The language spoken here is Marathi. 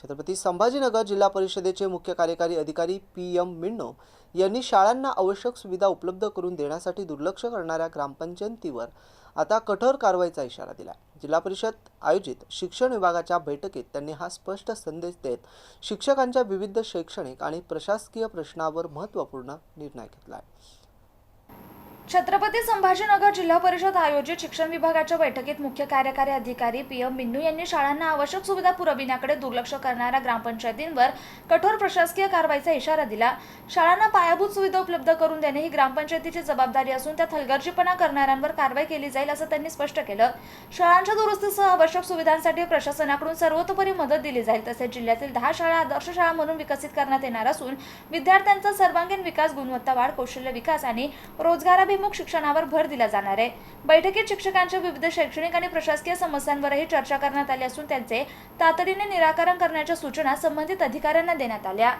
छत्रपती संभाजीनगर जिल्हा परिषदेचे मुख्य कार्यकारी अधिकारी PM मिण्णो यांनी शाळांना आवश्यक सुविधा उपलब्ध करून देण्यासाठी दुर्लक्ष करणाऱ्या ग्रामपंचायतीवर आता कठोर कारवाईचा इशारा दिला। जिल्हा परिषद आयोजित शिक्षण विभागाच्या बैठकीत त्यांनी हा स्पष्ट संदेश देत शिक्षकांच्या विविध शैक्षणिक आणि प्रशासकीय प्रश्नावर महत्त्वपूर्ण निर्णय घेतला आहे। छत्रपती संभाजीनगर जिल्हा परिषद आयोजित शिक्षण विभागाच्या बैठकीत मुख्य कार्यकारी अधिकारी PM मिण्णो यांनी शाळांना आवश्यक सुविधा पुरविण्याकडे दुर्लक्ष करणाऱ्या ग्रामपंचायतींवर कठोर प्रशासकीय कारवाईचा इशारा दिला। शाळांना पायाभूत सुविधा उपलब्ध करून देणे ही ग्रामपंचायतीची जबाबदारी असून त्यात हलगर्जीपणा करणाऱ्यांवर कारवाई केली जाईल असं त्यांनी स्पष्ट केलं। शाळांच्या दुरुस्तीसह आवश्यक सुविधांसाठी प्रशासनाकडून सर्वतोपरी मदत दिली जाईल। तसेच जिल्ह्यातील 10 शाळा आदर्श शाळा म्हणून विकसित करण्यात येणार असून विद्यार्थ्यांचा सर्वांगीण विकास, गुणवत्ता वाढ, कौशल्य विकास आणि रोजगाराभिमुख शिक्षणावर भर दिला जाणार आहे। बैठकीत शिक्षकांच्या विविध शैक्षणिक आणि प्रशासकीय समस्यांवरही चर्चा करण्यात आली असून त्यांचे तातडीने निराकरण करण्याच्या सूचना संबंधित अधिकाऱ्यांना देण्यात आल्या।